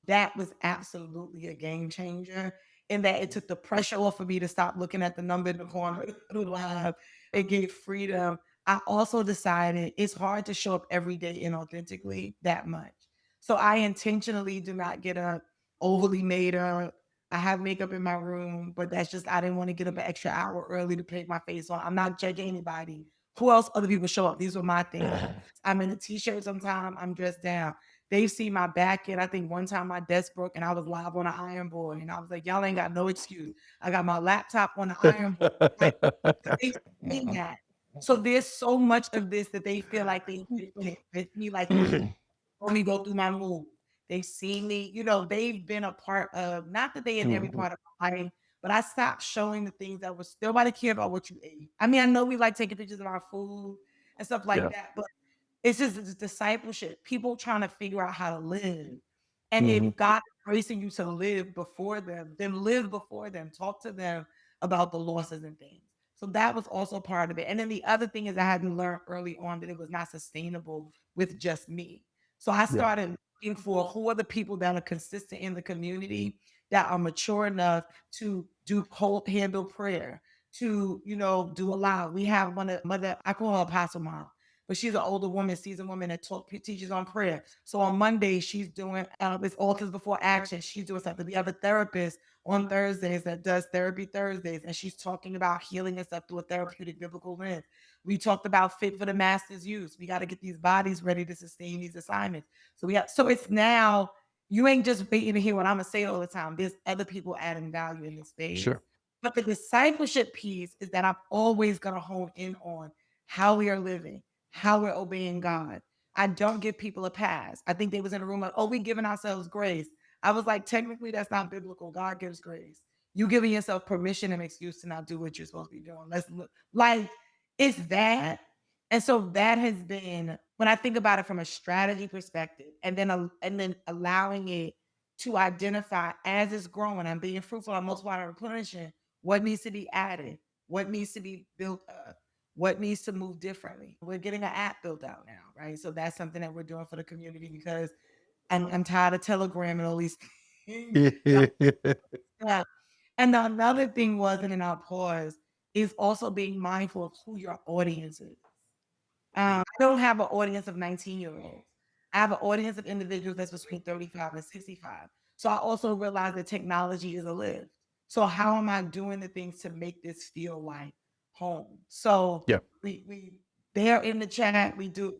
that was absolutely a game changer. In that it took the pressure off of me to stop looking at the number in the corner of the live. It gave freedom. I also decided it's hard to show up every day inauthentically that much. So I intentionally do not get up overly made up. I have makeup in my room, but that's just I didn't want to get up an extra hour early to paint my face on. I'm not judging anybody. Who else? Other people show up. These were my things. I'm in a t-shirt sometimes. I'm dressed down. They've seen my back end. I think one time my desk broke and I was live on an iron board. And I was like, y'all ain't got no excuse. I got my laptop on the iron board. Like, they've seen that. So there's so much of this that they feel like they with me, like they me go through my move. They've seen me, they've been a part of, not that they in every Mhm. part of my life, but I stopped showing the things that was nobody care about what you ate. I mean, I know we like taking pictures of our food and stuff like Yeah. that, but it's discipleship, people trying to figure out how to live. And Mhm. if God is gracing you to live before them, then live before them. Talk to them about the losses and things. So that was also part of it. And then the other thing is I had to learn early on that it was not sustainable with just me. So I Yeah. started looking for who are the people that are consistent in the community that are mature enough to handle prayer, to, do a lot. We have one of mother, I call her Apostle Mom, but she's an older woman, seasoned woman that teaches on prayer. So on Monday, she's doing it's altars before action. She's doing something. We have a therapist on Thursdays that does therapy Thursdays, and she's talking about healing and stuff through a therapeutic biblical lens. We talked about fit for the master's use. We got to get these bodies ready to sustain these assignments. So it's now you ain't just waiting to hear what I'm gonna say all the time. There's other people adding value in this space. Sure. But the discipleship piece is that I'm always gonna hone in on how we are living, how we're obeying God. I don't give people a pass. I think they was in a room like, oh, we giving ourselves grace. I was like, technically, that's not biblical. God gives grace. You giving yourself permission and excuse to not do what you're supposed to be doing. Let's look like it's that. And so that has been when I think about it from a strategy perspective, and then allowing it to identify as it's growing. I'm being fruitful, I'm multiplying and replenishing. What needs to be added? What needs to be built up? What needs to move differently? We're getting an app built out now, right? So that's something that we're doing for the community because I'm tired of Telegram and all these things. Yeah. And the another thing was, and then I'll pause, is also being mindful of who your audience is. I don't have an audience of 19-year-olds. I have an audience of individuals that's between 35 and 65. So I also realize that technology is a lift. So how am I doing the things to make this feel like home? So Yeah. we there in the chat, we do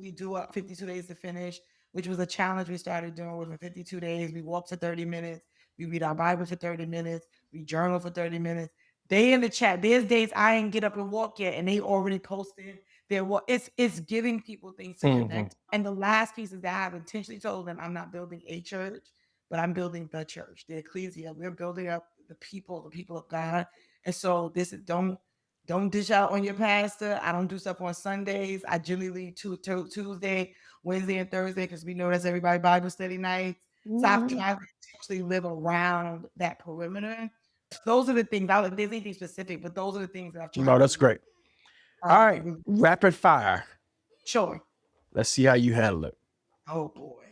52 days to finish, which was a challenge we started doing within 52 days. We walk to 30 minutes, we read our Bible for 30 minutes, we journal for 30 minutes. They in the chat, there's days I ain't get up and walk yet, and they already posted it's giving people things to Mhm. connect. And the last piece is that I have intentionally told them I'm not building a church, but I'm building the church, the ecclesia. We're building up the people of God. And so this is Don't dish out on your pastor. I don't do stuff on Sundays. I generally leave Tuesday, Wednesday, and Thursday because we know that's everybody Bible study nights. So I've tried to actually live around that perimeter. Those are the things. I don't, there's anything specific, but those are the things that I've tried No, to that's do. great. All right, To rapid fire. sure. Let's see how you handle it. Oh boy.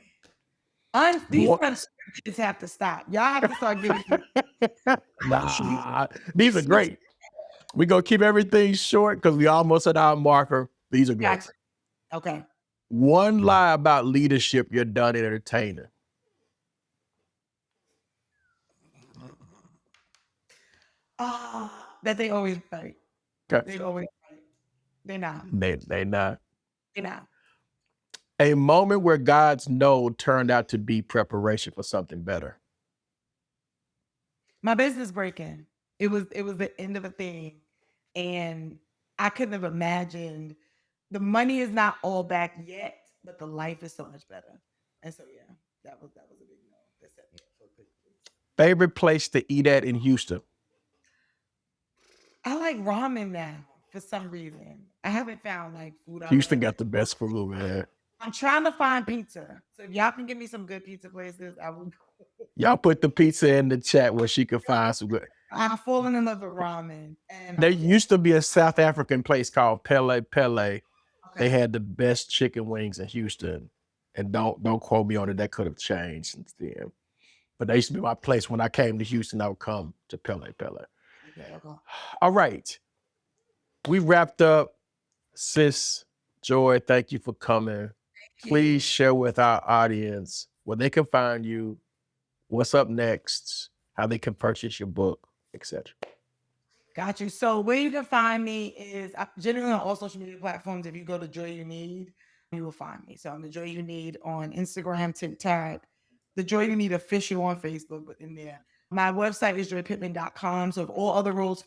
These What? unscripted have to stop. Y'all have to start giving me. Nah, these are great. We're going to keep everything short because we almost at our marker. These are great. Gotcha. Okay. One lie about leadership you're done entertaining. That they always right. Okay. They always right. They're not. They not. They're not. A moment where God's no turned out to be preparation for something better. My business breaking. It was the end of a thing. And I couldn't have imagined the money is not all back yet, but the life is so much better. And so yeah, that was a big no. That set me up for a good place. Favorite place to eat at in Houston? I like ramen now for some reason. I haven't found like food I Houston love. got the best food, man. I'm trying to find pizza. So if y'all can give me some good pizza places, I will. Y'all put the pizza in the chat where she could find some good. I'm falling in love with ramen. And There used to be a South African place called Pele Pele. They okay. had the best chicken wings in Houston. And don't quote me on it. That could have changed since then. But that used to be my place. When I came to Houston, I would come to Pele Pele. Okay. All right. We wrapped up. Sis Joy, thank you for coming. Please share with our audience where they can find you, what's up next, how they can purchase your book, etc. Got you. So where you can find me is generally on all social media platforms. If you go to Joy You Need, you will find me. So I'm the Joy You Need on Instagram, TikTok, the Joy You Need official on Facebook, but in there. My website is joypittman.com. So if all other roles